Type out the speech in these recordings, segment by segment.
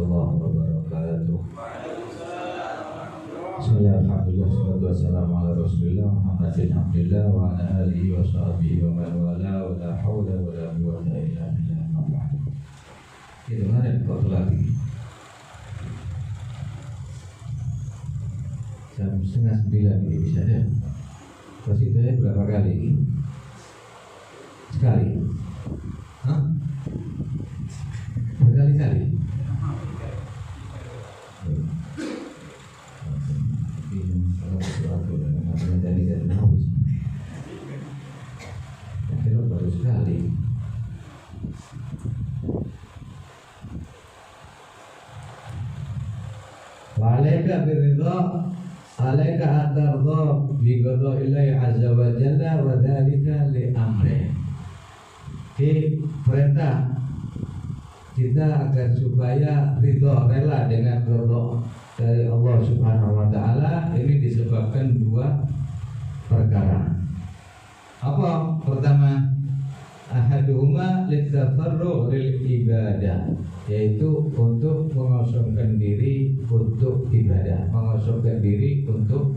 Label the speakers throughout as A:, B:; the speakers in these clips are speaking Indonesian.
A: warahmatullahi wabarakatuh. Bismillahirrahmanirrahim. Wassalatu wassalamu ala Rasulillah Muhammadin abdillah wa ala alihi wa sahbihi wa man wala wa la hawla wa la quwwata illa billah. Itu ada kok lagi. Jam 8:30 ini bisa deh. Terus itu ya berapa kali? Sekali. Hah? Berkali-kali. Kalau baru sekali. Wa'alaika biridha, alaika atarda bi qada'illahi azza wa jalla wa dzalika li amri. Di perintah kita agar supaya ridha, rela dengan qada dari Allah Subhanahu wa taala. Ini disebabkan dua perkara. Apa? Pertama, ahaduhuma litafarruh lil ibadah, yaitu untuk mengosongkan diri untuk ibadah, mengosongkan diri untuk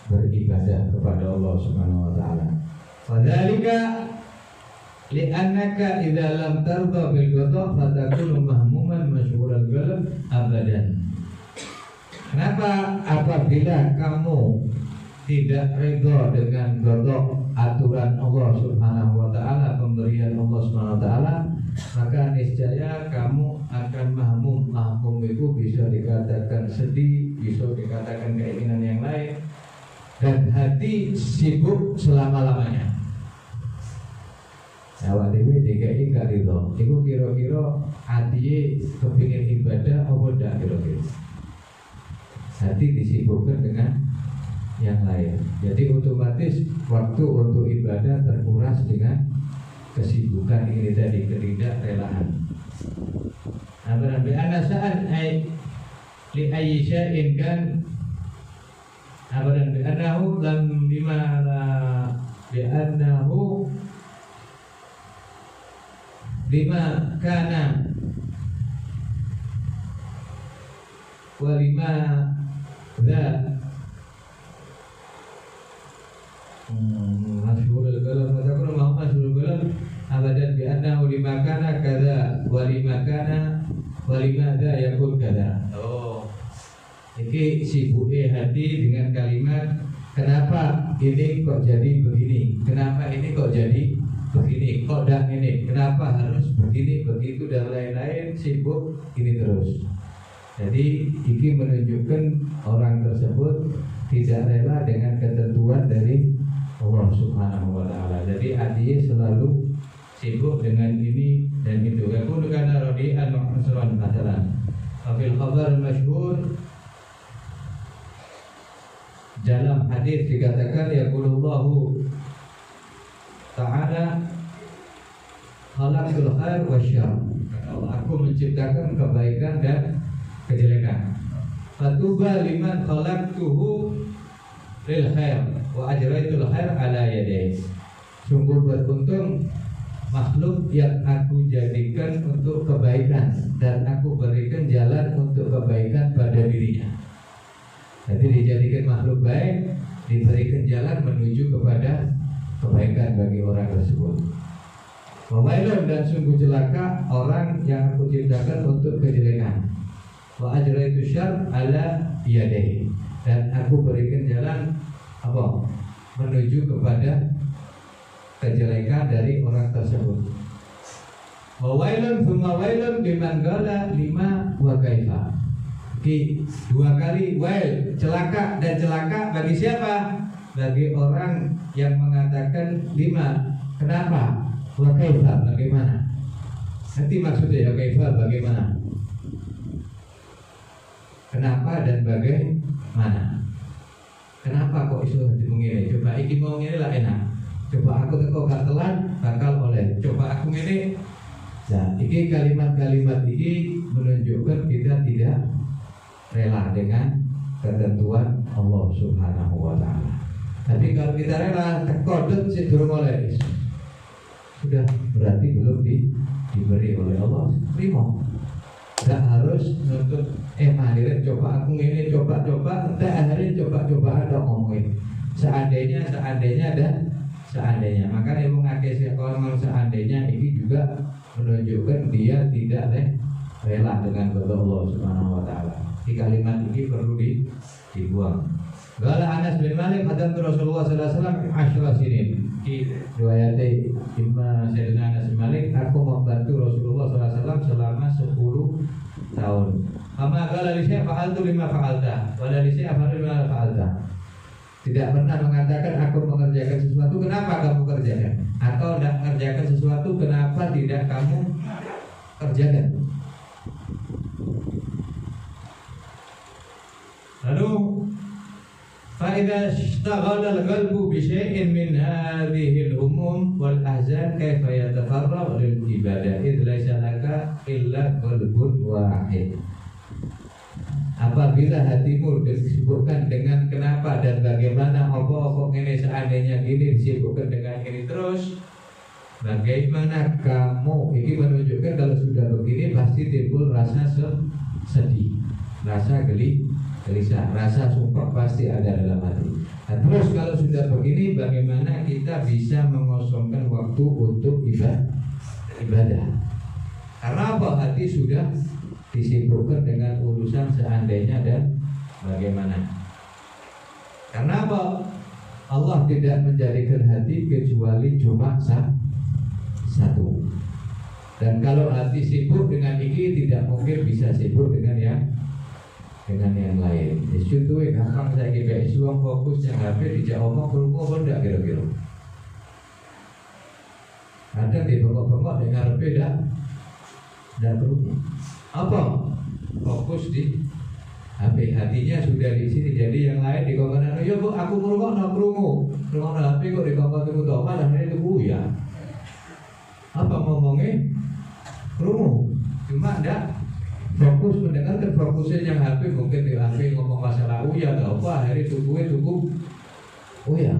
A: beribadah kepada Allah Subhanahu wa taala. Fadzalika li'annaka idza lam tarda bil qada fatakunu mahmuman masyghulal qalb abadan. Kenapa? Apabila kamu tidak ridha dengan qada, aturan Allah Subhanahu wa taala, pemberian Allah Subhanahu wa taala, maka niscaya kamu akan mahmum. Mahmum itu bisa dikatakan sedih, bisa dikatakan keinginan yang lain, dan hati sibuk selama-lamanya. Awak dewe DKI gak ridho, itu kira-kira hati kepingin ibadah apa ndak kira-kira. Hati disibukkan dengan yang lain. Jadi otomatis waktu untuk ibadah terkuras dengan kesibukan ini tadi, ketidakrelaan. Nah, berarti saat li ayyi syai'in kan abadan bi annahu lam bima bi annahu lima kana wa lima dha masyhurul kalam matakun ma masyhurul kalam abadan bi annahu lima kana kadza wa lima kana wa lima dha yakun kadza. Oh, iki sibuke hati dengan kalimat kenapa ini kok jadi begini, kenapa ini kok jadi begini, kok dak ini, kenapa harus begini, begitu dan lain-lain, sibuk ini terus. Jadi ini menunjukkan orang tersebut tidak rela dengan ketentuan dari Allah Subhanahu wa taala. Jadi hatinya selalu sibuk dengan ini dan itu. Yakunu kana radi'an ma'sran masalan. Fil khabar masyhur, dalam hadis dikatakan yaqulullahu ta'ala khalaqul khair wasyarr. Aku menciptakan kebaikan dan kejelekan. Fatuba liman khalaqtuhu lil khair wa ajraitul khair ala yadayhi. Sungguh beruntung makhluk yang aku jadikan untuk kebaikan dan aku berikan jalan untuk kebaikan pada dirinya. Jadi dijadikan makhluk baik, diberikan jalan menuju kepada kebaikan bagi orang tersebut. Wawailun, dan sungguh celaka orang yang aku ciptakan untuk kejelekan. Wa ajraitu syarr ala yadayhi, dan aku berikan jalan apa? Menuju kepada kejelekan dari orang tersebut. Wawailun thumma wailun biman qala lima wa kaifa. Dua kali wail, celaka, dan celaka bagi siapa? Bagi orang yang mengatakan lima, kenapa? Wa kaifa, bagaimana? Nanti maksudnya ya kaifa, bagaimana? Kenapa dan bagaimana? Kenapa kok isu dimungkiri? Coba iki mau ngene lah enak. Coba aku teko gak telan bakal oleh. Coba aku ngene. Nah, iki kalimat-kalimat ini menunjukkan kita tidak rela dengan ketentuan Allah Subhanahu wa taala. Tapi kalau kita rela tekodot sih durung oleh, sudah berarti belum diberi oleh Allah. Terima. Tidak harus terus nuntut Mahirin coba aku ini coba-coba, entah akhirnya coba-coba ada ngomongin seandainya makanya ibu ngakesi kalau seandainya ini juga menunjukkan dia tidak rela dengan kehendak Allah Subhanahu wa taala. Di kalimat ini perlu dibuang. Qala Anas bin Malik hadam Rasulullah sallallahu alaihi wasallam 10 sinin. Di riwayat Imam Sayyidina Anas bin Malik, aku membantu Rasulullah sallallahu alaihi wasallam selama 10 tahun. Amma qala li syai' fa'altu lima fa'alta wa la li syai' fa'altu lima fa'alta. Tidak pernah mengatakan aku mengerjakan sesuatu kenapa kamu kerjakan, atau tidak mengerjakan sesuatu kenapa tidak kamu kerjakan. Lalu فإذا اشتغل القلب بشيء من هذه الهموم والأحزان كيف يتفرغ للعبادة إذ ليس لك إلا قلب واحد. Apabila hatimu disibukkan dengan kenapa dan bagaimana, apa ini seandainya gini, disibukkan dengan ini terus, bagaimana kamu ini menunjukkan kalau sudah begini pasti timbul rasa sedih, rasa gelisah, rasa sumpah pasti ada dalam hati. Nah, terus kalau sudah begini, bagaimana kita bisa mengosongkan waktu untuk ibadah? Karena apa? Hati sudah disibukkan dengan urusan seandainya dan bagaimana. Karena apa? Allah tidak menjadikan hati kecuali cuma satu. Dan kalau hati sibuk dengan ini, tidak mungkin bisa sibuk dengan yang lain. Contohnya gampang saya kira suang fokus yang HP dijak omong kerumuh apa enggak kira-kira. Kadang di bengkok-bengkok dengan HP dan kerumuh. Apa? Fokus di HP, hatinya sudah di sini. Jadi yang lain di kongkonan, ya bu, aku kerumuh HP kok di kongkon temu toma dan ini tuh ya. Apa ngomongnya? Kerumuh. Cuma enggak fokus mendengarkan, fokusnya yang HP, mungkin di HP ngomong masalah uya atau apa, akhirnya tubuhnya cukup uya.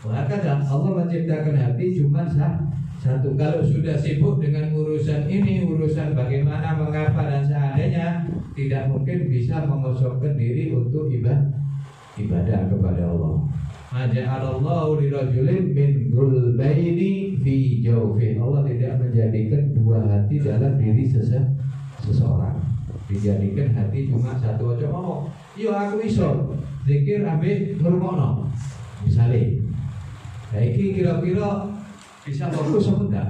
A: Maka Allah menciptakan hati cuma satu. Kalau sudah sibuk dengan urusan ini, urusan bagaimana, mengapa dan seandainya, tidak mungkin bisa mengosongkan diri untuk ibadah kepada Allah. Maja'alallahu lirajulin min gulbaini fi jawfi. Allah tidak menjadikan dua hati dalam diri seseorang. Dijadikan hati cuma satu aja ngomong. Yo aku iso zikir ambek ngrungokno. Misale. Nah iki kira-kira bisa fokus apa enggak?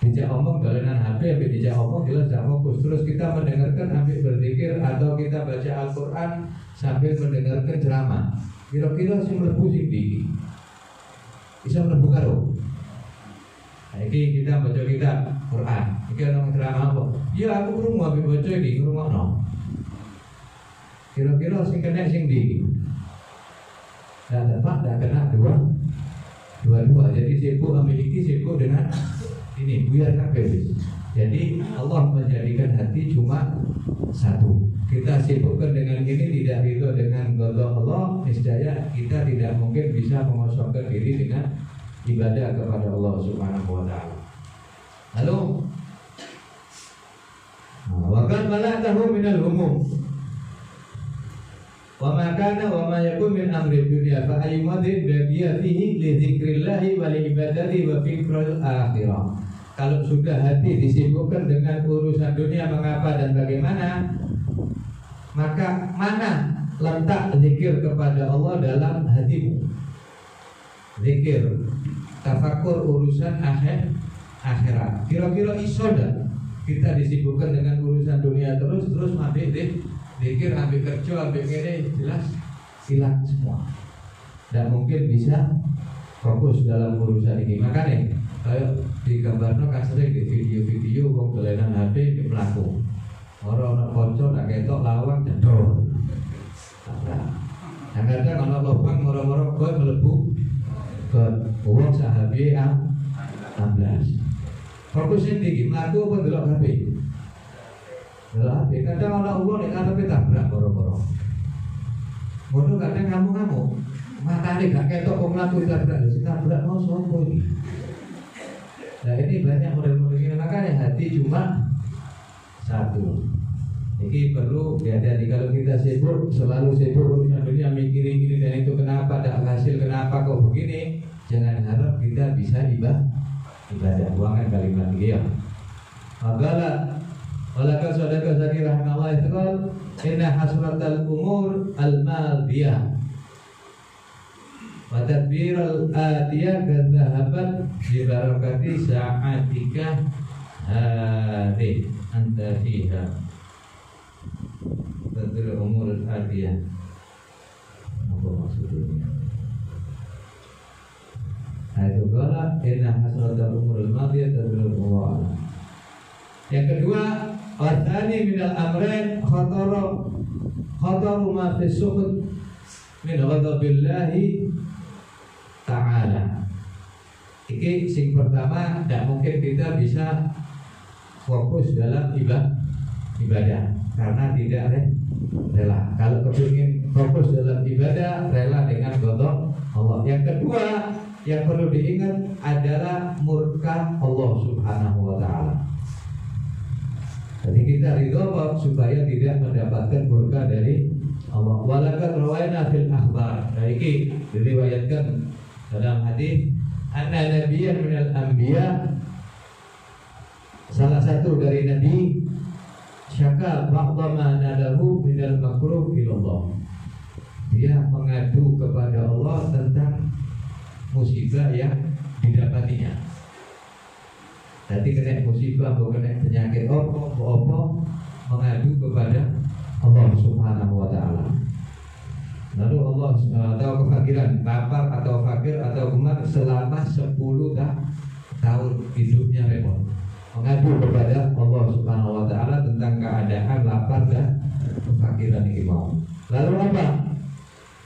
A: Dijak omong dolanan HP, ambek dijak omong jelas tidak fokus. Terus kita mendengarkan ambek berzikir atau kita baca Al-Qur'an sambil mendengarkan ceramah. Kira-kira sing mlebu sing ndi? Bisa mlebu karo. Nah, iki kita baca kitab Quran. Iki ana ceramah apa? Ya aku krungu ambek baca iki ngrungokno. Kira-kira sing kena sing ndi? Tidak kena dua-dua. Jadi sibuk ambil iki, sibuk dengan ini, biar kabeh. Jadi Allah menjadikan hati cuma satu. Kita sibukkan dengan ini, tidak ridho dengan qada Allah, niscaya kita tidak mungkin bisa mengosongkan diri dengan ibadah kepada Allah Subhanahu wa taala. Lalu wa kan malatahu minal humum. Wa ma kana wa ma yakun min amri dunya fa ayyumadin baqiya fihi li dzikrillahi wa li ibadati wa fikril akhirah. Kalau sudah hati disibukkan dengan urusan dunia, mengapa dan bagaimana, maka mana letak zikir kepada Allah dalam hatimu? Zikir, tafakur urusan akhirat. Kira-kira iso dah kita disibukkan dengan urusan dunia terus ambil zikir, ambil kerja, ambil ini, jelas hilang semua. Dan mungkin bisa fokus dalam urusan ini. Makanya kayak di gambarnya kan sering di video-video wong dolanan HP mlaku. Ora ana kanca tak ketok lawang jadol. Nah, kadang ana lubang moro-moro kok mlebu ke wong sahabe 16. Fokusnya tinggi, mlaku apa delok HP? Delok HP. Kadang ana wong nek karepe tabrak moro-moro. Ngono kadang ngamuk-ngamuk. Matane gak ketok kok mlaku tabrak. Sing tabrak mau sapa iki? Nah ini banyak model-model ini, makanya hati cuma satu. Ini perlu dihati-hati. Kalau kita sibuk, selalu sibuk urusan dunia, mikirin ini dan itu, kenapa tidak hasil, kenapa kok begini, jangan harap kita bisa ibadah. Buangkan kalimat dia. Magala walakan sadaqah Zakir rahimahullah itu qol inna hasratal umur al-madiyah wa tadbiral atiyah kadzahabat bi barakati sa'atika hadih anta fiha. Tadbirul umur al-atiyah, apa maksudnya? Itu qala inna hasratal umur al-madiyah tadbirul umur. Yang kedua, wasani minal amrain khataru ma fi sukhut min ghadabillahi ta'ala. Ini sing pertama, tidak mungkin kita bisa fokus dalam ibadah karena tidak rela. Kalau kepingin fokus dalam ibadah, rela dengan ghadab Allah. Yang kedua yang perlu diingat adalah murka Allah Subhanahu wa ta'ala. Jadi kita ridho supaya tidak mendapatkan murka dari Allah. Walakat rawaina fil akhbar. Ini diriwayatkan dalam hadis anna nabiyyan minal anbiya, salah satu dari nabi, syaka ba'dha ma nadahu minal makruh ilallah. Dia mengadu kepada Allah tentang musibah yang didapatinya. Jadi kena musibah, kena penyakit apa mengadu kepada Allah Subhanahu wa ta'ala. Lalu Allah atau kefakiran, lapar atau fakir atau gemar selama 10 tahun hidupnya repot, mengadu kepada Allah Subhanahu wa ta'ala tentang keadaan lapar dan kefakiran ini mau. Lalu apa?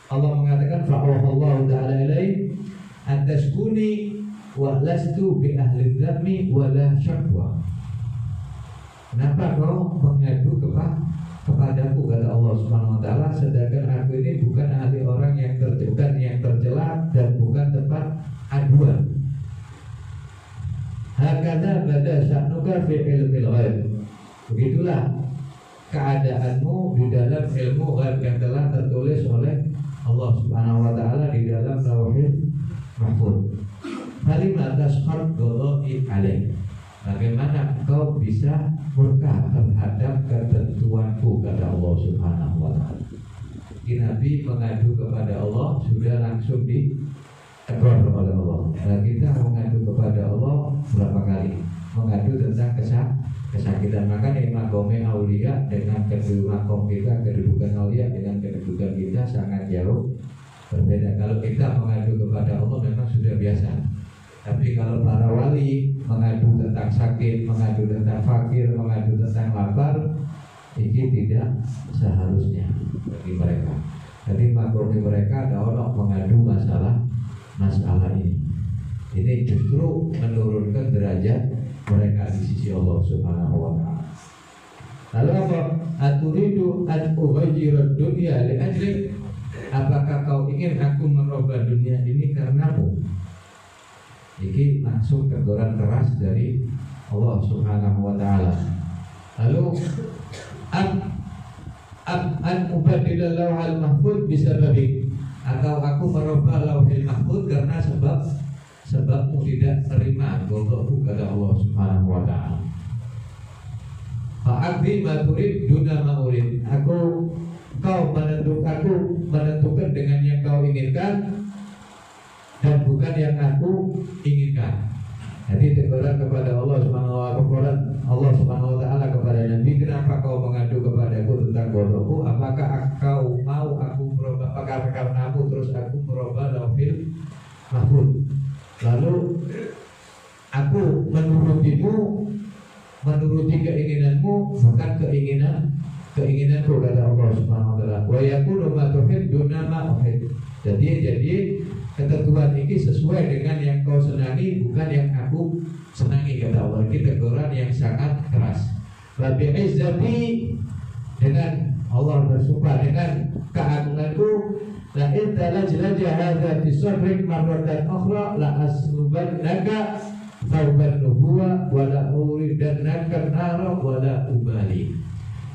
A: Allah mengatakan fa'awallahu ta'ala ilaih antaskuni wa lastu bi ahli dzammi wala syakwa. Kenapa kau mengadu kepadaku, kata Allah Subhanahu wa ta'ala, sedangkan aku ini bukan ahli orang yang tercela dan bukan tempat aduan. Hakadha bada sya'nuka fi ilmil ghaib. Begitulah keadaanmu di dalam ilmu ghaib yang telah tertulis oleh Allah Subhanahu wa ta'ala di dalam Lauhul Mahfuz. Halimah tashkhar ghadabi alaih. Bagaimana kau bisa murka terhadap ketentuanku, kata Allah Subhanahu wa ta'ala. Nabi mengadu kepada Allah sudah langsung ditegur oleh Allah. Nah, kita mengadu kepada Allah berapa kali? Mengadu tentang kesakitan. Maka makomnya aulia dengan makom kita, kedudukan aulia dengan kedudukan kita sangat jauh berbeda. Kalau kita mengadu kepada Allah memang sudah biasa. Tapi kalau para wali mengadu tentang sakit, mengadu tentang fakir, mengadu tentang lapar, ini tidak seharusnya bagi mereka. Jadi maklumi mereka ada orang mengadu masalah ini. Ini justru menurunkan derajat mereka di sisi Allah Subhanahu wa ta'ala. Lalu apa? Aturidu an ughayyirat dunya li ajlik. Apakah kau ingin aku merubah dunia ini karenamu? Ini langsung teguran keras dari Allah Subhanahu wa ta'ala. Lalu an ubadilal lauhal mahfud bisababik, atau aku merubah lauhil mahfud karena sebabmu tidak terima ghadabku, kata Allah Subhanahu wa ta'ala. Fa'adhi ma turid duna ma urid. Kau menentukan dengan yang kau inginkan dan bukan yang aku inginkan. Jadi teguran kepada Allah Subhanahu wa ta'ala kepada Nabi, kenapa kau mengadu kepadaku tentang ghadabku? Apakah kau mau aku merubah, apakah karenamu terus aku merubah lauhil mahfuz? Lalu aku menuruti keinginanmu, bukan keinginanku, kata Allah Subhanahu wa ta'ala. Wa yakunu ma tuhib duna ma uhib. Jadi ketentuan ini sesuai dengan yang kau senangi, bukan yang aku senangi, kata Allah. Ini teguran yang sangat keras. Rabbi izzati, dengan Allah bersumpah dengan keagunganku, la in talajlaja hadza fi sadrik marratan ukhra la asrubannaka thawban nubuwah wala uridannaka nara wala ubali.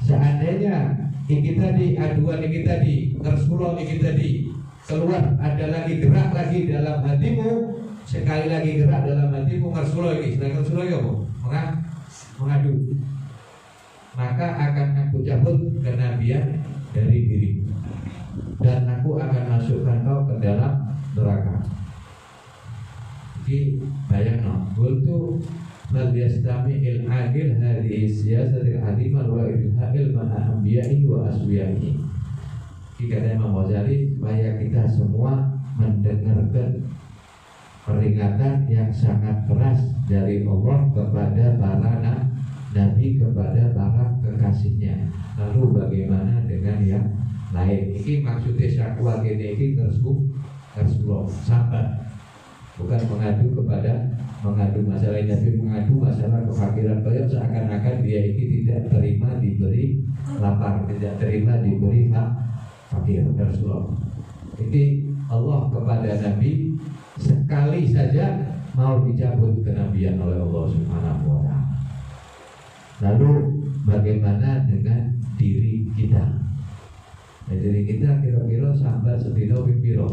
A: Seandainya iki tadi aduan iki tadi Rasulullah iki tadi keluar, ada lagi gerak lagi dalam hatimu, sekali lagi gerak dalam hatimu Rasulullah iki, sedangkan Rasulullah apa? Mengadu, maka akan aku cabut kenabian dari dirimu dan aku akan masukkan kau ke dalam neraka. Jadi bayangno, qultu bal yastami'il aqil hadhihi siyasatil azimah wa ilhaqil ma'a anbiya'ihi wa aswiya'ihi. Kata Imam Ghazali, supaya kita semua mendengarkan peringatan yang sangat keras dari Allah kepada para nabi, kepada para kekasihnya. Lalu bagaimana dengan yang lain? Ini maksudnya syakwa gini, ini Rasulullah sahabat, bukan mengadu masalah tapi mengadu masalah kefakiran beliau, seakan-akan dia ini tidak terima diberi lapar, tidak terima diberi fakir. Rasulullah ini Allah kepada Nabi sekali saja mau dicabut kenabian oleh Allah Subhanahu wa ta'ala. Lalu bagaimana dengan diri kita? Nah, diri kita kira-kira sampai sedino piro.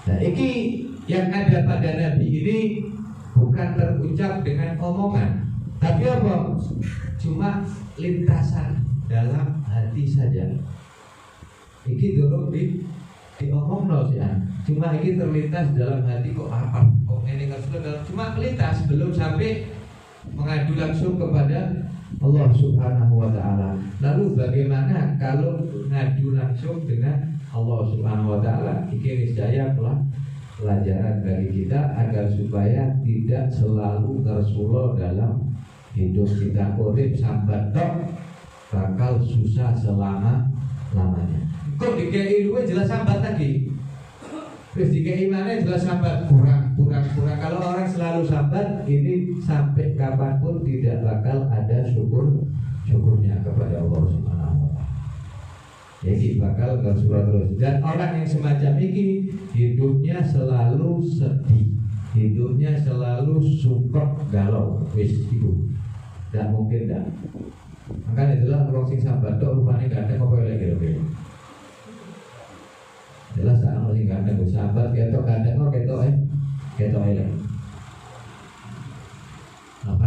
A: Nah, ini yang ada pada Nabi ini bukan terucap dengan omongan, tapi apa? Cuma lintasan dalam hati saja. Iki dorong diomong sih, cuma ini terlintas dalam hati kok apa? Kok ini Rasulullah cuma melintas, belum sampai mengadu langsung kepada Allah Subhanahu wa ta'ala. Lalu bagaimana kalau ngadu langsung dengan Allah Subhanahu wa ta'ala? Ini niscaya pelajaran bagi kita agar supaya tidak selalu Rasulullah dalam hidup kita. Urip sambat tok bakal susah selama-lamanya. Kok dikei luwe jelas sambat tadi. Terus dikei mana jelas sambat kurang. Kalau orang selalu sambat ini sampai kapanpun tidak bakal ada syukurnya kepada Allah Subhanahu wa ta'ala. Jadi bakal Rasulullah terus. Dan orang yang semacam ini hidupnya selalu sedih, hidupnya selalu sumpah galau. Wis itu tidak mungkin dah. Makanya itulah orang sing sambat tok rupane ganteng apa lagi. Jelas tak ono sing ganteng go sambat ketok ganteng kok ketok elek.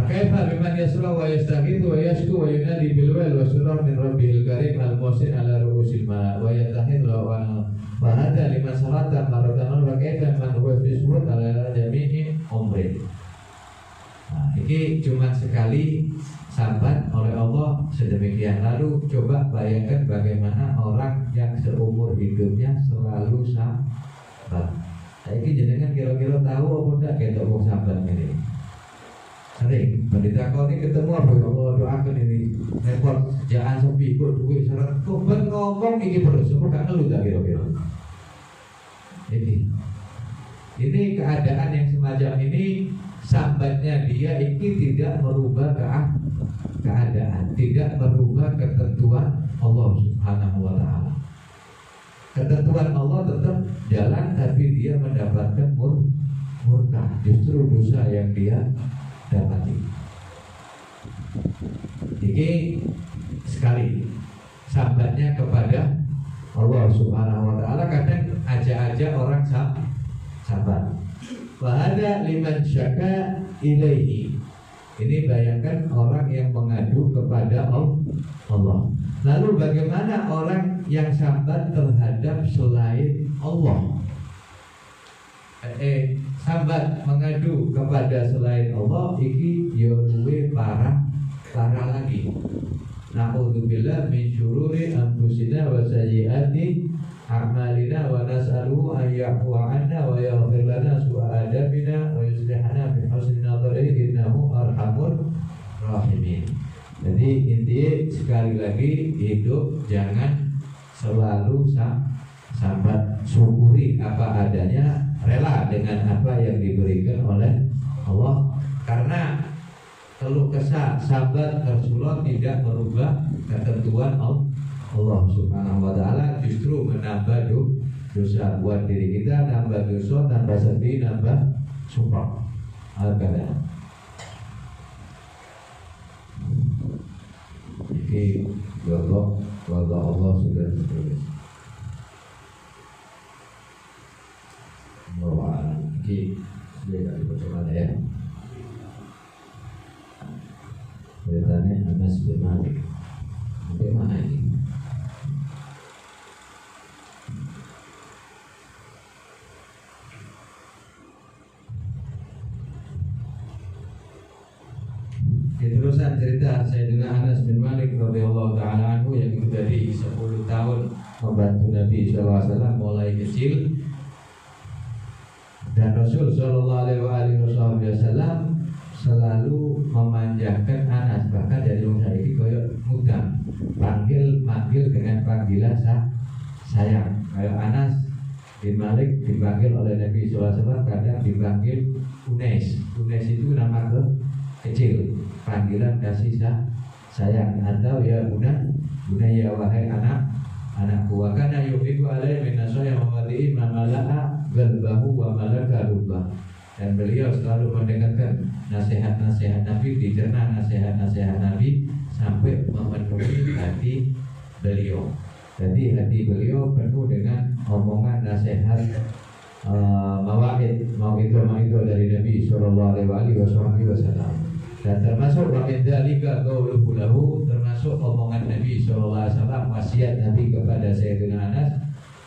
A: Kaifa biman yasra wa yastaghithu wa yashku wa yunadi bil wal wa surah min rabbil karim al musin ala ru'usil ma wa yatahid wa hada liman salata maratan wa kaifa man huwa fi surut ala jami'i umri. Nah, ini cuma sekali sambat oleh Allah sedemikian. Lalu coba bayangkan bagaimana orang yang seumur hidupnya selalu sambat. Nah, ini jenengan kira-kira tahu apa enggak kita ngomong sambat ini? Sering pendeta kau ini ketemu apa Allah doakan ini repot jangan sepi ikut duit syarat kau ngomong ini terus semua gak ngeluh tak kira-kira. Ini keadaan yang semacam ini, sambatnya dia ini tidak merubah keadaan, tidak merubah ketentuan Allah Subhanahu wa ta'ala. Ketentuan Allah tetap jalan, tapi dia mendapatkan murka, justru dosa yang dia dapati. Ini sekali sambatnya kepada Allah Subhanahu wa ta'ala. Kadang aja orang sabar. Wahada liman syaka ilaihi. Ini bayangkan orang yang mengadu kepada Allah. Lalu bagaimana orang yang sambat terhadap selain Allah? Sambat mengadu kepada selain Allah iki yo luwe parah lagi. Na'udzubillah min syururi anfusina wa sayyiati a'malina wa nas'aluhu an ya'fuwa 'anna wa yaghfir lana su'a adabina wa yuslihana bi husni nadharihi innahu arhamur rahimin. Jadi intinya sekali lagi hidup jangan selalu sambat, syukuri apa adanya, rela dengan apa yang diberikan oleh Allah. Karena keluh kesah sahabat Rasulullah tidak merubah ketentuan Allah Subhanahu wa taala justru menambah dosa buat diri kita, nambah dosa, nambah sedih, nambah sumpah. Al-Qadar. Jadi Allah sudah tertulis. Allah ini sudah dibacakan ya. Beritanya Anas bin Malik. Bagaimana ini? Terusan cerita Sayyidina Anas bin Malik radhiyallahu taala anhu yang itu dari 10 tahun membantu Nabi SAW mulai kecil, dan Rasul sallallahu alaihi wasallam selalu memanjakan Anas, bahkan dari wong saiki koyo mudang, panggil dengan panggilan sayang. Kayak Anas bin Malik dipanggil oleh Nabi SAW kadang dipanggil Unes. Unes itu nama kecil, panggilan kasih sayang, atau ya bunaya wahai anakku. Wa kana yuhibbu alaihi min nasaya mawadi'i ma mala'a qalbahu wa malaka rubbah. Dan beliau selalu mendengarkan nasihat-nasihat Nabi, dicerna nasihat-nasihat Nabi sampai memenuhi hati beliau. Jadi hati beliau penuh dengan omongan nasihat mau'idhah dari Nabi sallallahu alaihi wasallam. Dan termasuk wa min dzalika qauluhu lahu, termasuk omongan Nabi sallallahu alaihi wasallam, wasiat Nabi kepada Sayyidina Anas,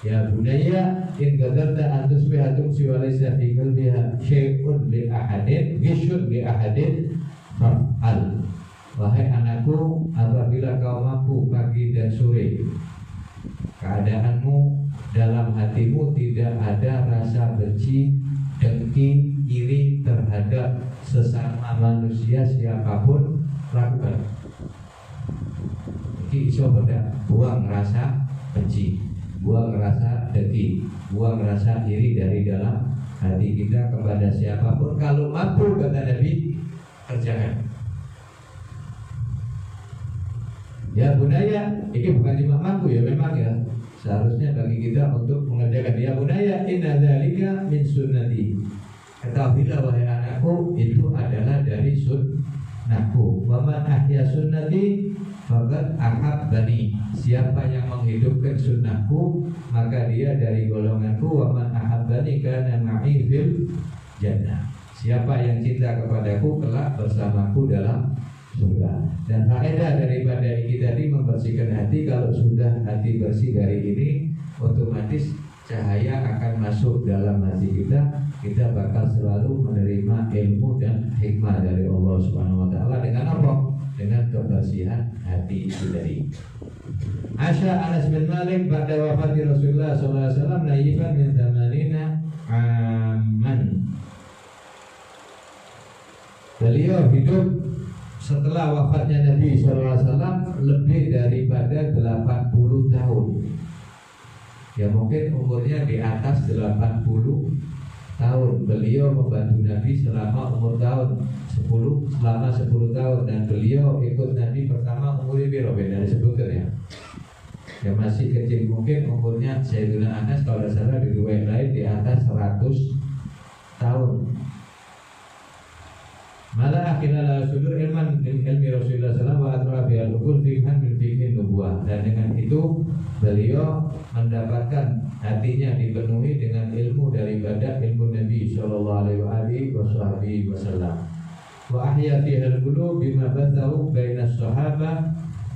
A: ya bunayya in qadarta an tusbiha tumsi wa laysa fi qalbiha syai'un li ahadin ghishun li ahadin fa'al. Wahai anakku, apabila kau mampu pagi dan sore, keadaanmu dalam hatimu tidak ada rasa benci, dengki, iri terhadap sesama manusia siapapun, lakukan. Jadi iso buang rasa benci, buang rasa dengki, buang rasa iri dari dalam hati kita kepada siapapun. Kalau mampu, kata Nabi, kerjakan. Ya bunaya, ini bukan cuma mampu ya, memang ya seharusnya bagi kita untuk mengerjakan. Ya bunaya, inna dzalika min sunnati. Ketahuilah wahai anakku, itu adalah dari sunnahku. Wa man ahya sunnati faqad ahabbani. Siapa yang menghidupkan sunnahku, maka dia dari golonganku. Wa man ahabbani kana ma'i fil jannah. Siapa yang cinta kepadaku kelak bersamaku dalam surga. Dan faedah daripada ini tadi membersihkan hati. Kalau sudah hati bersih dari ini, otomatis cahaya akan masuk dalam hati kita. Kita bakal selalu menerima ilmu dan hikmah dari Allah Subhanahu wa taala. Dengan apa? Dengan kebersihan hati itu tadi. Asya Anas bin Malik pada wafat Rasulullah sallallahu alaihi wasallam naifan min tamanina aman. Beliau hidup setelah wafatnya Nabi sallallahu alaihi wasallam lebih daripada 80 tahun. Ya mungkin umurnya di atas 80 tahun. Beliau membantu Nabi selama umur tahun 10 tahun, dan beliau ikut Nabi pertama umurnya berapa dari sebutnya ya masih kecil, mungkin umurnya Sayyidina Anas kalau tidak salah di riwayat lain di atas 100 tahun. Malah akhirnya sudur ilman min ilmi Rasulullah SAW wa atrafi al-ukul fiqhan min fiqhin nubuah. Dan dengan itu beliau mendapatkan hatinya dipenuhi dengan ilmu daripada ilmu Nabi sallallahu alaihi wasallam. Wa ahya fiha al-qulub bima bathahu baina as-sahabah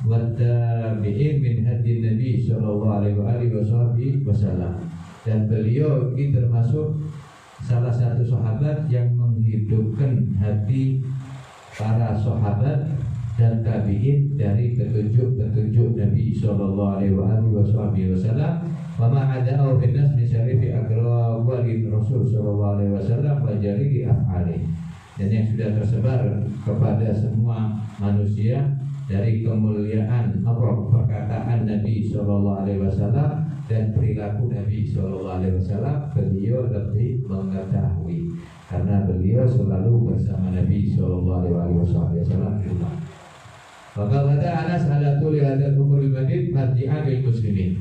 A: wa tabi'in min hadi Nabi sallallahu alaihi wasallam. Dan beliau ini termasuk salah satu sahabat yang menghidupkan hati para sahabat dan tabi'in dari petunjuk-petunjuk Nabi sallallahu alaihi wasallam. Wa ma ada'u bin nas min syarifi aqrawali Rasul sallallahu alaihi wasallam wa jari af'ali. Dan yang sudah tersebar kepada semua manusia dari kemuliaan perkataan Nabi sallallahu alaihi wasallam dan perilaku Nabi sallallahu alaihi wasallam, beliau lebih mengetahui karena beliau selalu bersama Nabi sallallahu alaihi wasallam di rumah. Faqala Anas ala tuli hadzal umuril madid marji'an lil muslimin.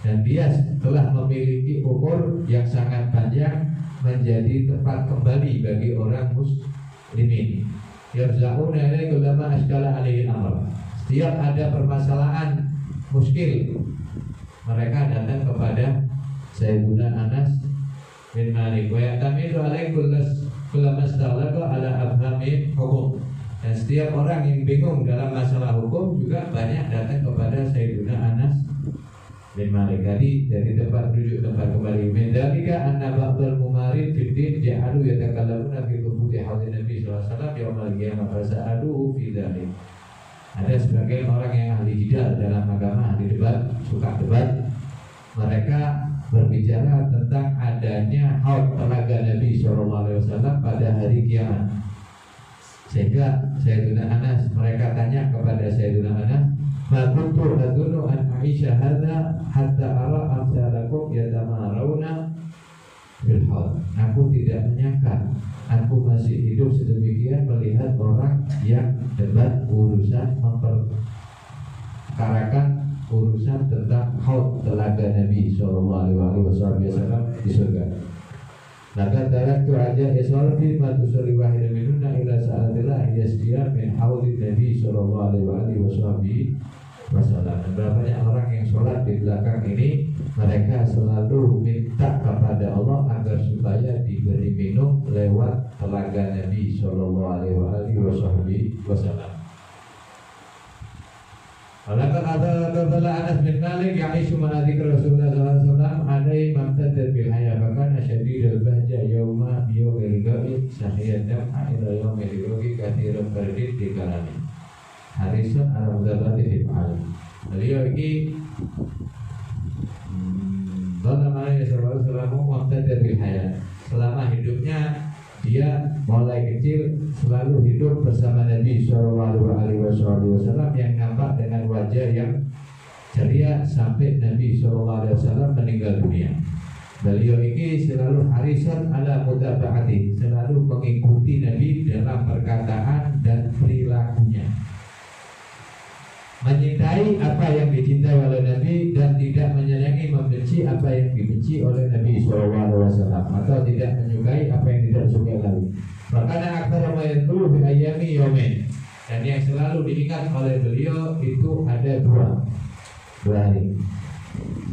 A: Dan dia telah memiliki umur yang sangat panjang menjadi tempat kembali bagi orang muslimin. Yarja'una ilaihi kullama ashkala alaihi al-amr. Setiap ada permasalahan muskil, mereka datang kepada Sayyiduna Anas bin Malik. Wa ya'tamidu alaihi kullama istaghlaqa ala afhami hukum. Dan setiap orang yang bingung dalam masalah hukum juga banyak datang kepada Sayyiduna Anas bin Malik. Jadi tempat rujuk, tempat kembali. Min dzalika anna ba'dal mumarid fid din ja'alu yatakallamuna fi thubuti haudin Nabi sallallahu alaihi wasallam yaumil qiyamah fasa'aluhu fi dzalik. Ada sebagian orang yang ahli jidal dalam agama, ahli debat, suka debat. Mereka berbicara tentang adanya haud telaga Nabi sallallahu alaihi wasallam pada hari kiamat. Sehingga Sayyiduna Anas, mereka tanya kepada Sayyiduna Anas, ma kuntu adunnu an Aisyah hadza hatta ara amsalakum yatamarawna bil haud. Aku tidak menyangka, aku masih hidup sedemikian melihat orang yang debat urusan memperkarakan urusan tentang haud telaga Nabi sallallahu alaihi wasallam di surga. Maka taraktu aja iswalfi ma tusalli wahida minunna ila sa'atillah yasdiya min haudin Nabi sallallahu alaihi wasallam. Berapa banyak orang yang sholat di belakang ini, mereka selalu minta kepada Allah agar supaya diberi minum lewat telaga Nabi sallallahu alaihi wasallam. Walaupun ada Anas bin Malik yang isu menarik Rasulullah SAW ada imam tadbir bil hayat bahkan syadidul bahja yauma biyawil gaib sahiyatan ila yaumil gaib kathiran berdid di kalani harisun ala mudabati fit'al. Beliau ini Rasulullah SAW tadbir bil hayat, selama hidupnya dia mulai kecil selalu hidup bersama Nabi Sallallahu Alaihi Wasallam yang nampak dengan wajah yang ceria sampai Nabi Sallallahu Alaihi Wasallam meninggal dunia. Beliau ini selalu harisan ala mutaba'ati, selalu mengikuti Nabi dalam perkataan dan perilakunya, menyintai apa yang dicintai oleh Nabi dan tidak menyayangi, membenci apa yang dibenci oleh Nabi SAW, atau tidak menyukai apa yang tidak disukai lagi. Makanya akthar ma yadhkuru fi ayyami yaumin, dan yang selalu diingat oleh beliau itu ada dua hari.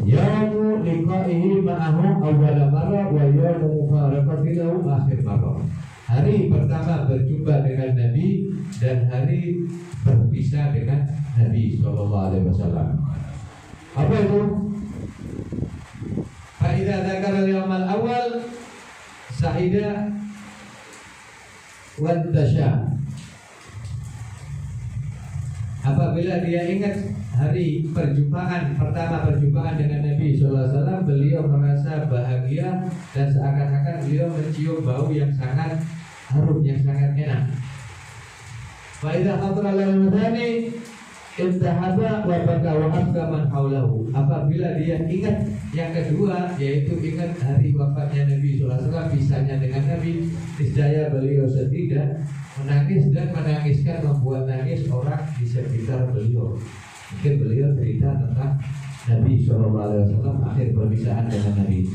A: Yaumu liqa'ihi ma'ahu awwala marrah wa yaumu mufaraqatihi akhir marrah. Hari pertama berjumpa dengan Nabi dan hari berpisah dengan Nabi Sallallahu Alaihi Wasallam. Apa itu? Fa'idha dzakara al-yawmal awal sa'ida wantasya. Apabila dia ingat hari perjumpaan pertama dengan Nabi Sallallahu Alaihi Wasallam, beliau merasa bahagia dan seakan-akan beliau mencium bau yang sangat harum, yang sangat enak. Faidah hadra al-madani intahaba wa baka wa abka man haulahu. Apabila dia ingat yang kedua, yaitu ingat hari wafatnya Nabi sallallahu alaihi wasallam, pisahnya dengan Nabi, niscaya beliau sedih dan menangis, dan menangiskan membuat nangis orang di sekitar beliau. Mungkin beliau cerita tentang Nabi sallallahu alaihi wasallam akhir perpisahan dengan Nabi.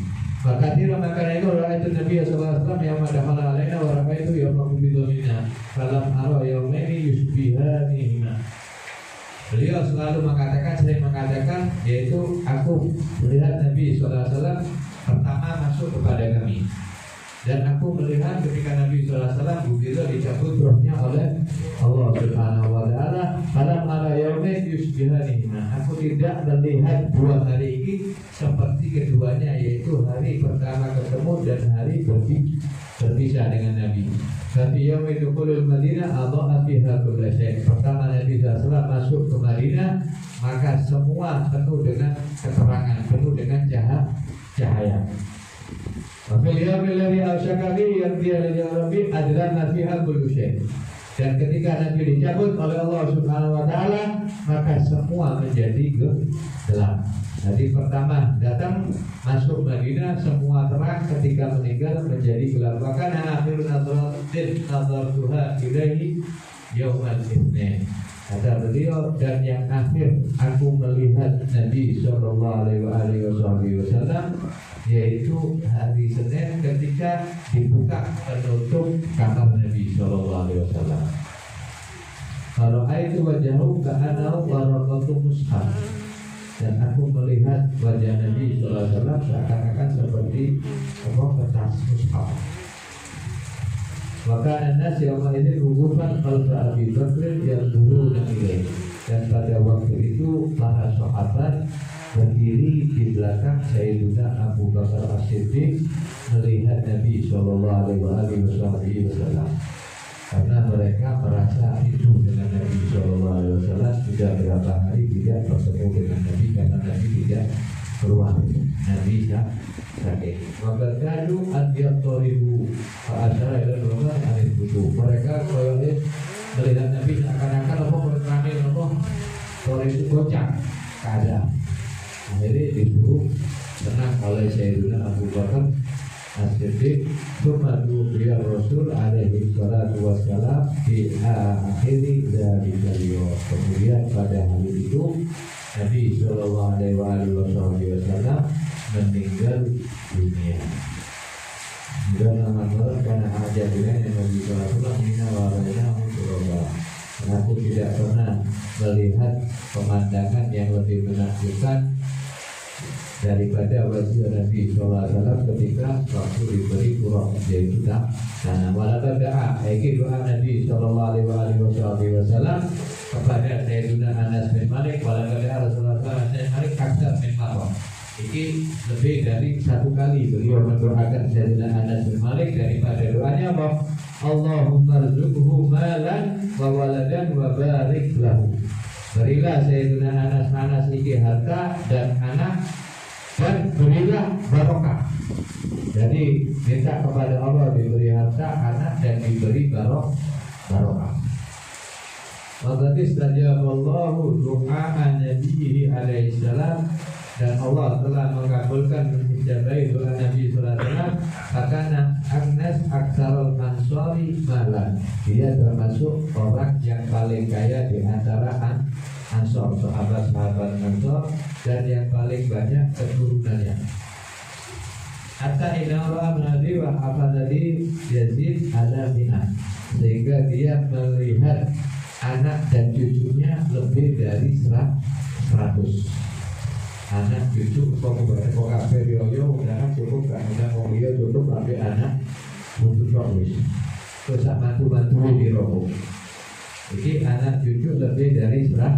A: Fakatira maka itu orang itu Nabi sallallahu alaihi wasallam yang madakhala alaina wa raaitu yawma bidulina falam ara yawmaini yusbihanihima. Beliau selalu sering mengatakan, yaitu aku melihat Nabi sallallahu alaihi wasallam pertama masuk kepada kami, dan aku melihat ketika Nabi sallallahu alaihi wasallam beliau dicabut rohnya oleh Allah Subhanahu wa taala. Falam ara yawmaini yusbihanihima. Aku tidak melihat dua hari ini seperti keduanya, yaitu hari pertama ketemu dan hari berpisah dengan Nabi. Tapi yaum dukhulul Madinah adha'a fiha kullu syai'. Pertama Nabi sallallahu alaihi wasallam masuk ke Madinah, maka semua penuh dengan keterangan, penuh dengan cahaya. Wa fil yaumil ladzi awshakali yaqdiya li rabbi adranna fiha kullu syai'. Dan ketika Nabi dicabut oleh Allah Subhanahu wa taala, maka semua menjadi gelap. Jadi pertama datang masuk Madinah semua terang, ketika meninggal menjadi gelap. Bahkan akhir nazar tuha ilaihi yaumal itsnin. Kata beliau, dan yang akhir aku melihat Nabi Sallallahu Alaihi Wasallam yaitu hari Senin ketika dibuka penutup kamar Nabi Sallallahu Alaihi Wasallam. Kalau itu wajahku ka'anau warakatu mushaf, dan aku melihat wajah Nabi Sallallahu Alaihi Wasallam seakan-akan seperti kertas mushaf. Maka anas yang ini hubungan kalba Abi Bakr yang dulu ilaih, dan pada waktu itu para sahabat berdiri di belakang Sayyidina Abu Bakar As-Siddiq melihat Nabi Sallallahu Alaihi Wasallam, karena mereka merasa rindu dengan Nabi Sallallahu Alaihi Wasallam. Sudah berapa hari tidak bertemu dengan Nabi karena Nabi tidak keluar, Nabi sakit. Maka kadu adiat toribu asal ada dua hari itu. Mereka kalau melihat Nabi seakan-akan apa berkerami apa toribu gocak keadaan. Akhirnya disuruh tenang oleh Sayyidina Abu Bakar As-Siddiq. Sumadu beliau Rasul alaihi salatu wassalam di akhiri dari beliau. Kemudian pada hari itu Nabi Sallallahu Alaihi Wasallam meninggal dunia. Dan nama Allah karena ajar dengan yang Nabi Sallallahu Alaihi Wasallam. Aku tidak pernah melihat pemandangan yang lebih menakjubkan daripada wajah Nabi Sallallahu Alaihi Wasallam ketika waktu diberi kurang, yaitu tanah. Walaupun doa, doa Nabi Sallallahu Alaihi Wasallam kepada Sayyidina Anas bin Malik, walaupun doa Rasulullah Sallallahu Alaihi Wasallam aksar bin Marwah. Ini lebih dari satu kali beliau mendoakan Sayyidina Anas bin Malik daripada doanya apa? Allahumma rzuqhu malan wa waladan wa barik lahu. Berilah Sayyidina Anas ini harta dan anak, dan berilah barokah. Jadi minta kepada Allah diberi harta, anak, dan diberi barokah. Waktu istajaballahu doa Nabi alaihi salam, dan Allah telah mengabulkan menjabai doa Nabi sallallahu alaihi wasallam. Karena Anas aksarul ansori malan, dia termasuk orang yang paling kaya di antara Ansor, sahabat-sahabat Ansor, dan yang paling banyak keturunannya. Hatta inara Nabi wa hafadali Yazid ala minah, sehingga dia melihat anak dan cucunya lebih dari 100. Anak cucu kok kabeh yo udah cukup kan, udah wong liya cukup sampai anak untuk wis. Terus sak mantu-mantu di robo. Jadi anak cucu lebih dari 100.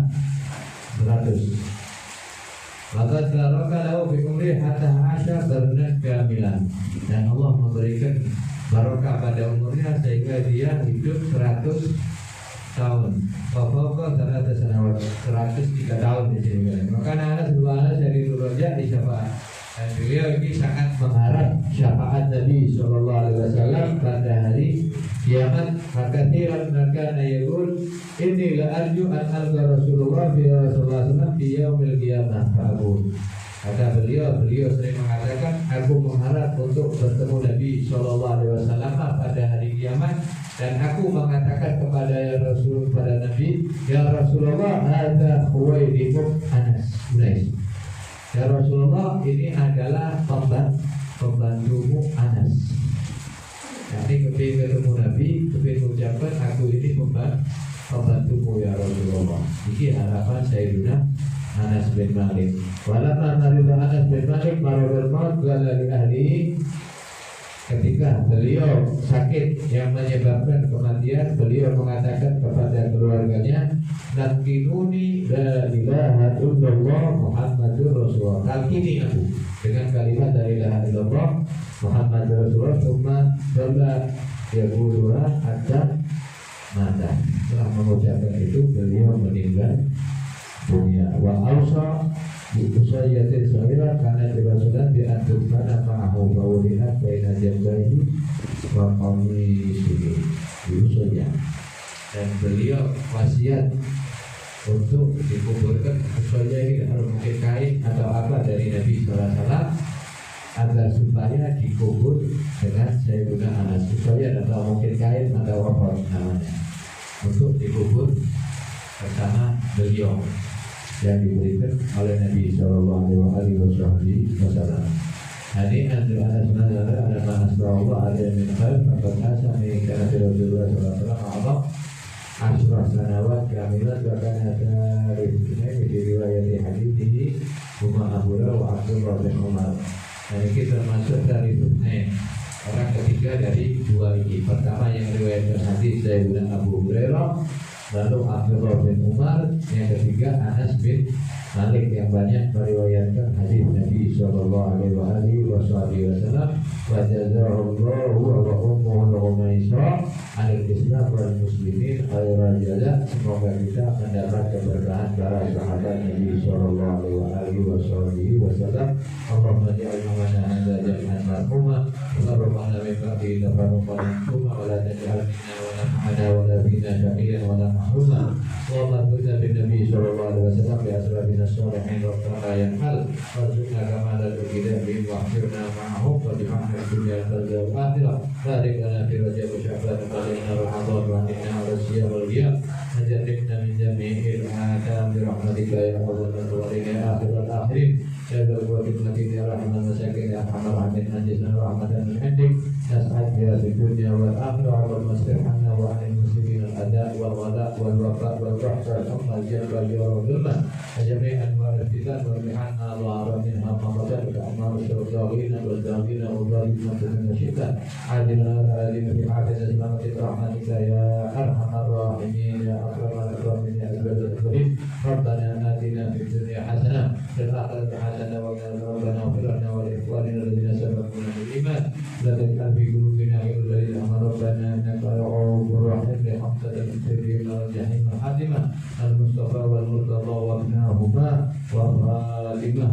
A: Maka kalau bi umri hatta asya barna kamilan, dan Allah memberikan barokah pada umurnya sehingga dia hidup 100 tahun. Bapak karena tersenawat 103 tahun di sini. Maka anak dua dari Raja di syafaat. Dan beliau ini sangat mengharap syafaat Nabi Sallallahu Alaihi Wasallam pada hari kiamat. Maka tiran maka nayul ini la arju an alga Rasulullah Sallallahu Alaihi Wasallam di yaumil qiyamah. Kata beliau sering mengatakan, aku mengharap untuk bertemu Nabi Sallallahu Alaihi Wasallam pada hari kiamat. Dan aku mengatakan kepada Rasul, pada Nabi, ya Rasulullah, ada Khuwailid Anas. Ya Rasulullah, ini adalah pembantumu Anas. Jadi ketika ketemu Nabi, ketika mengucapkan aku ini pembantumu ya Rasulullah. Ini harapan Sayyidina Anas bin Malik. Walamma marida Anas bin Malik marabal maut qala li ahli, ketika beliau sakit yang menyebabkan kematian, beliau mengatakan kepada keluarganya, "Nakinuni la ilaha illallah Muhammadur Rasulullah." Nakini aku dengan kalimat la ilaha illallah Muhammadur Rasulullah. Cuma bala yaquluha hatta mata. Setelah mengucapkan itu, beliau meninggal dunia. Wa ausa Usayatin sawira karena Rasulullah diatur pada ma'ahu bawlihat baina jambahi wa qamisihi Usaya, dan beliau wasiat untuk dikuburkan Usaya ini harus mungkin kain atau apa dari Nabi Sallallahu Alaihi Wasallam agar supaya dikubur dengan Sayyidina Anas. Usaya atau mungkin kain atau apa namanya untuk dikubur bersama beliau yang diberikan oleh Nabi Shallallahu Alaihi Wasallam. Hari ini ada sebenarnya ada bahas bahwa ada min khair maka asami kana Rasulullah sallallahu alaihi wasallam asrah sanawat kamilat wa kana tarifnya di riwayat hadis ini Umar Abu Hurairah wa Abdullah bin Umar. Dan ini termasuk dari orang ketiga dari dua ini. Pertama yang riwayat hadis Sayyidina Abu Hurairah, lalu Abdullah bin Umar, yang ketiga Anas bin Malik yang banyak meriwayatkan hadis Nabi sallallahu alaihi wasallam. Wa jazallahu wa ummuhu al-Umaisah al-Islam wal muslimin khairan jaza. Semoga kita mendapat keberkahan para sahabat Nabi sallallahu alaihi wasallam. Allahumma ja'alna mana hadza jam'an marhuma wa rabbana min ba'di tafarruqan marhuma wa la taj'al minna wa la ma'ana wa la bina syaqiyan wa la mahruma. Allahumma kunna bin Nabi sallallahu alaihi wasallam bi asrabina الصالحين ربنا ينحل وارزقنا كمال الكتاب واحشرنا معهم واجعلنا في الدنيا والآخرة بارك لنا في رجب وشعبان وبلغنا رمضان وأهلنا على الصيام والقيام وجنبنا من جميع الآثام برحمتك يا أول الأولين يا آخر الآخرين يا ذا القوة المتين يا رحم المساكين يا أرحم الراحمين أنجزنا رحمة من عندك نسعد بها في الدنيا والآخرة والمسلم عنا وعن المسلمين الأداء والغلاء والوفاء والرحمة ثم الجنة والظلمة وجميع أنواع الفتن وارحمنا ظهر منها مقتا كأمام الشرطاغين والزاغين والظالمين من الشتاء عادنا العالم في حافظ سلامة رحمتك يا أرحم الراحمين يا أكرم الأكرمين يا أجود الأكرمين ربنا آتنا في الدنيا حسنة في الآخرة حسنة وقنا ربنا اغفر لنا ولإخواننا الذين سبقونا بالإيمان لا تجعل في قلوبنا غير الذين آمنوا ربنا إنك رؤوف رحيم لحمزة المسلمين والجحيم الحاتمة المصطفى والمرتضى وابناهما وخاتمة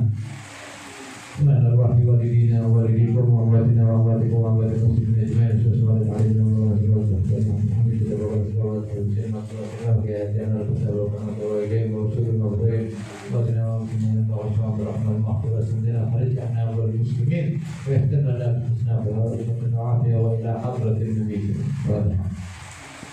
A: من الرحم والدينا ووالديكم وأمواتنا وأمواتكم وأموات المسلمين أجمعين وسلام عليكم ورحمة الله وبركاته. الحمد لله والصلاة والسلام على جنة الرسول وإليه ورسول المغفرين وأتنا ومسلمين وأشرف برحمة المغفرة سندنا فرجعنا والمسلمين ويهتم لنا بحسنا في هذه العافية وإلى حضرة النبي.